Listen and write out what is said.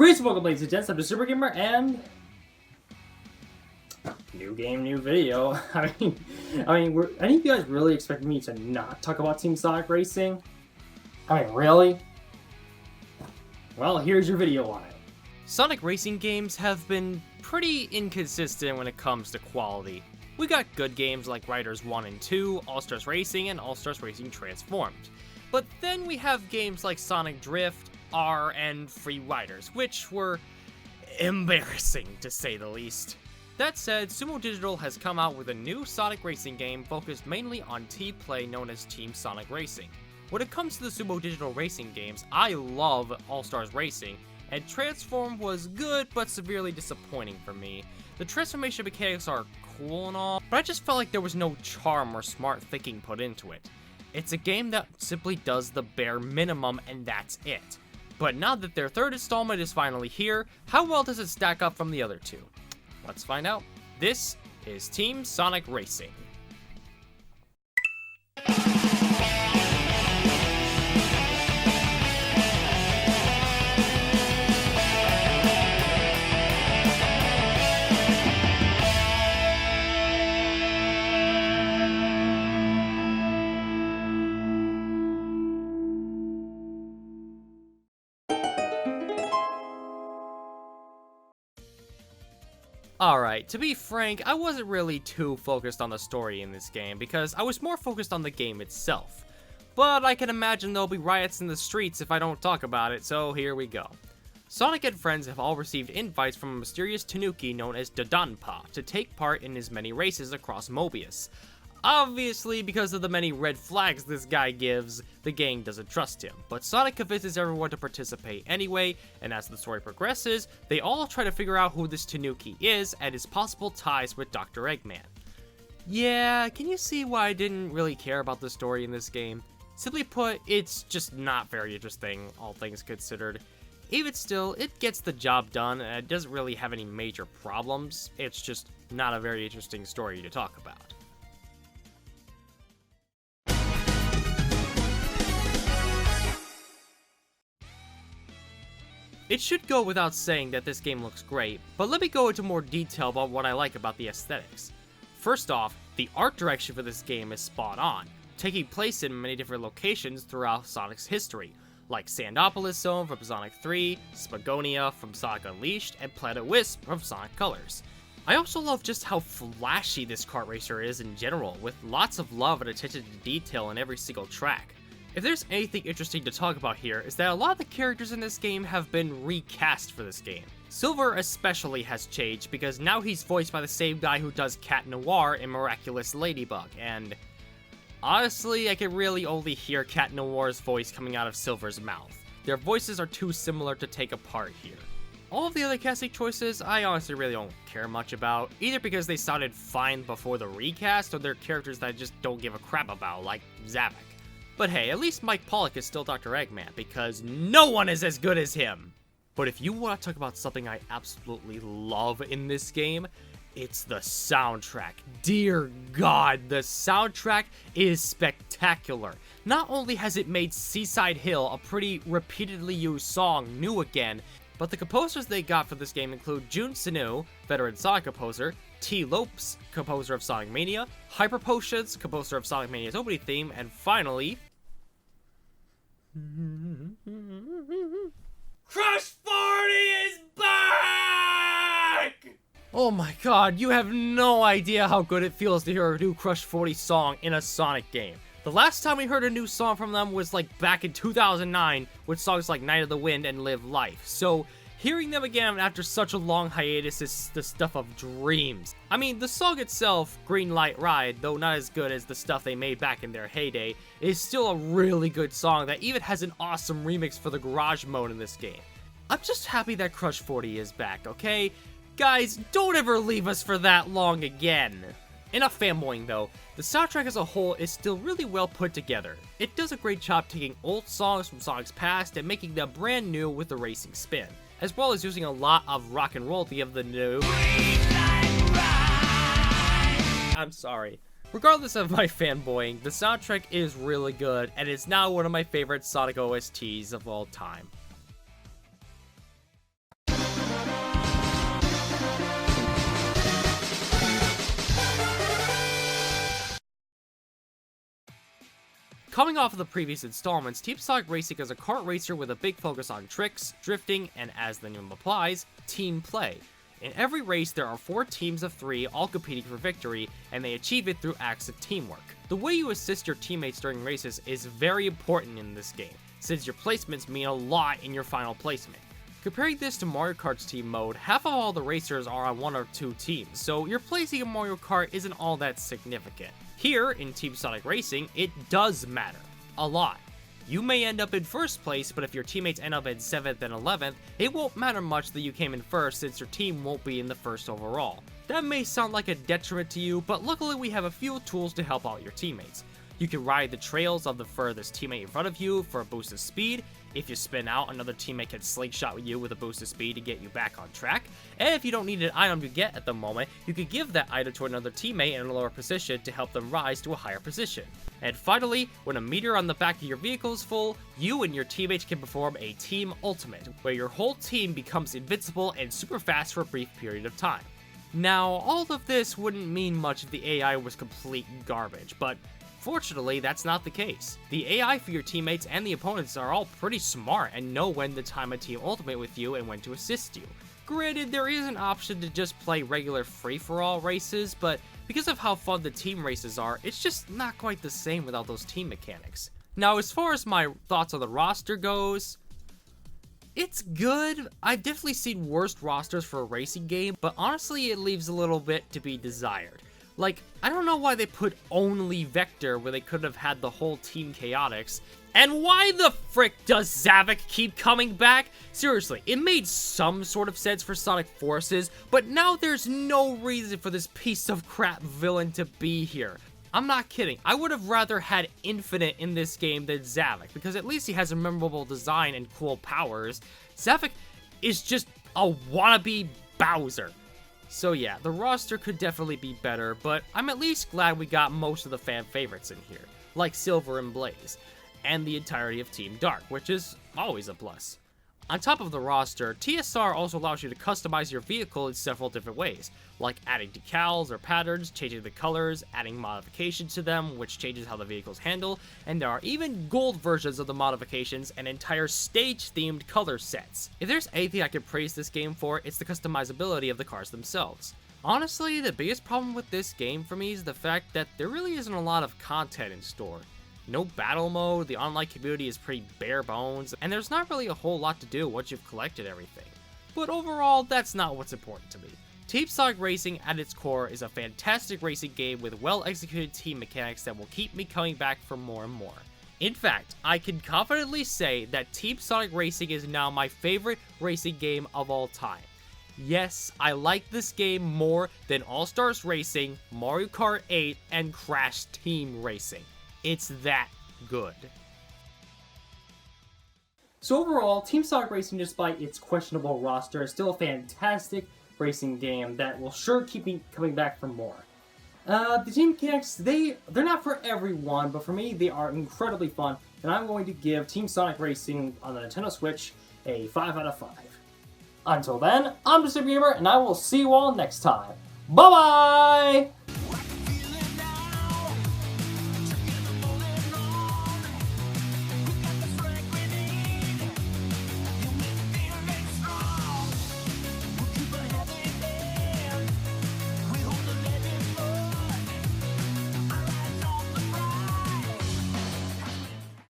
Greetings, welcome ladies and gents, I'm the Super Gamer, and new game, new video. Were any of you guys really expecting me to not talk about Team Sonic Racing? Really? Well, here's your video on it. Sonic racing games have been pretty inconsistent when it comes to quality. We got good games like Riders 1 and 2, All-Stars Racing, and All-Stars Racing Transformed. But then we have games like Sonic Drift, R, and Free Riders, which were embarrassing to say the least. That said, Sumo Digital has come out with a new Sonic racing game focused mainly on T-Play known as Team Sonic Racing. When it comes to the Sumo Digital racing games, I love All-Stars Racing, and Transform was good but severely disappointing for me. The transformation mechanics are cool and all, but I just felt like there was no charm or smart thinking put into it. It's a game that simply does the bare minimum and that's it. But now that their third installment is finally here, how well does it stack up from the other two? Let's find out. This is Team Sonic Racing. Alright, to be frank, I wasn't really too focused on the story in this game because I was more focused on the game itself. But I can imagine there'll be riots in the streets if I don't talk about it, so here we go. Sonic and friends have all received invites from a mysterious Tanuki known as Dodonpa to take part in his many races across Mobius. Obviously, because of the many red flags this guy gives, the gang doesn't trust him, but Sonic convinces everyone to participate anyway, and as the story progresses, they all try to figure out who this Tanuki is and his possible ties with Dr. Eggman. Yeah, can you see why I didn't really care about the story in this game? Simply put, it's just not very interesting, all things considered. Even still, it gets the job done, and it doesn't really have any major problems, it's just not a very interesting story to talk about. It should go without saying that this game looks great, but let me go into more detail about what I like about the aesthetics. First off, the art direction for this game is spot on, taking place in many different locations throughout Sonic's history, like Sandopolis Zone from Sonic 3, Spagonia from Sonic Unleashed, and Planet Wisp from Sonic Colors. I also love just how flashy this kart racer is in general, with lots of love and attention to detail in every single track. If there's anything interesting to talk about here, is that a lot of the characters in this game have been recast for this game. Silver especially has changed because now he's voiced by the same guy who does Cat Noir in Miraculous Ladybug, and honestly, I can really only hear Cat Noir's voice coming out of Silver's mouth. Their voices are too similar to take apart here. All of the other casting choices, I honestly really don't care much about, either because they sounded fine before the recast, or they're characters that I just don't give a crap about, like Zavok. But hey, at least Mike Pollock is still Dr. Eggman, because no one is as good as him! But if you want to talk about something I absolutely love in this game, it's the soundtrack. Dear God, the soundtrack is spectacular. Not only has it made Seaside Hill, a pretty repeatedly used song, new again, but the composers they got for this game include Jun Sinu, veteran Sonic composer, T. Lopes, composer of Sonic Mania, Hyper Potions, composer of Sonic Mania's opening theme, and finally, Crush 40 is back! Oh my god, you have no idea how good it feels to hear a new Crush 40 song in a Sonic game. The last time we heard a new song from them was like back in 2009 with songs like Night of the Wind and Live Life, so hearing them again after such a long hiatus is the stuff of dreams. I mean, the song itself, Green Light Ride, though not as good as the stuff they made back in their heyday, is still a really good song that even has an awesome remix for the garage mode in this game. I'm just happy that Crush 40 is back, okay? Guys, don't ever leave us for that long again. Enough fanboying though, the soundtrack as a whole is still really well put together. It does a great job taking old songs from Sonic's past and making them brand new with the racing spin, as well as using a lot of rock and roll of the new I'm sorry. Regardless of my fanboying, the soundtrack is really good, and it's now one of my favorite Sonic OSTs of all time. Coming off of the previous installments, Team Sonic Racing is a kart racer with a big focus on tricks, drifting, and as the name implies, team play. In every race, there are 4 teams of 3 all competing for victory, and they achieve it through acts of teamwork. The way you assist your teammates during races is very important in this game, since your placements mean a lot in your final placement. Comparing this to Mario Kart's team mode, half of all the racers are on 1 or 2 teams, so your placing in Mario Kart isn't all that significant. Here, in Team Sonic Racing, it does matter. A lot. You may end up in first place, but if your teammates end up in 7th and 11th, it won't matter much that you came in first since your team won't be in the first overall. That may sound like a detriment to you, but luckily we have a few tools to help out your teammates. You can ride the trails of the furthest teammate in front of you for a boost of speed. If you spin out, another teammate can slingshot you with a boost of speed to get you back on track. And if you don't need an item to get at the moment, you can give that item to another teammate in a lower position to help them rise to a higher position. And finally, when a meter on the back of your vehicle is full, you and your teammates can perform a team ultimate, where your whole team becomes invincible and super fast for a brief period of time. Now, all of this wouldn't mean much if the AI was complete garbage, but fortunately, that's not the case. The AI for your teammates and the opponents are all pretty smart and know when to time a team ultimate with you and when to assist you. Granted, there is an option to just play regular free-for-all races, but because of how fun the team races are, it's just not quite the same without those team mechanics. Now, as far as my thoughts on the roster goes, it's good. I've definitely seen worse rosters for a racing game, but honestly, it leaves a little bit to be desired. Like, I don't know why they put only Vector where they could have had the whole Team Chaotix. And why the frick does Zavok keep coming back? Seriously, it made some sort of sense for Sonic Forces, but now there's no reason for this piece of crap villain to be here. I'm not kidding. I would have rather had Infinite in this game than Zavok, because at least he has a memorable design and cool powers. Zavok is just a wannabe Bowser. So yeah, the roster could definitely be better, but I'm at least glad we got most of the fan favorites in here, like Silver and Blaze, and the entirety of Team Dark, which is always a plus. On top of the roster, TSR also allows you to customize your vehicle in several different ways, like adding decals or patterns, changing the colors, adding modifications to them, which changes how the vehicles handle, and there are even gold versions of the modifications and entire stage-themed color sets. If there's anything I could praise this game for, it's the customizability of the cars themselves. Honestly, the biggest problem with this game for me is the fact that there really isn't a lot of content in store. No battle mode, the online community is pretty bare bones, and there's not really a whole lot to do once you've collected everything. But overall, that's not what's important to me. Team Sonic Racing at its core is a fantastic racing game with well-executed team mechanics that will keep me coming back for more and more. In fact, I can confidently say that Team Sonic Racing is now my favorite racing game of all time. Yes, I like this game more than All-Stars Racing, Mario Kart 8, and Crash Team Racing. It's that good. So overall, Team Sonic Racing, despite its questionable roster, is still a fantastic racing game that will sure keep me coming back for more. The team mechanics, they're not for everyone, but for me, they are incredibly fun, and I'm going to give Team Sonic Racing on the Nintendo Switch a 5 out of 5. Until then, I'm Mr. Gamer, and I will see you all next time. Bye-bye!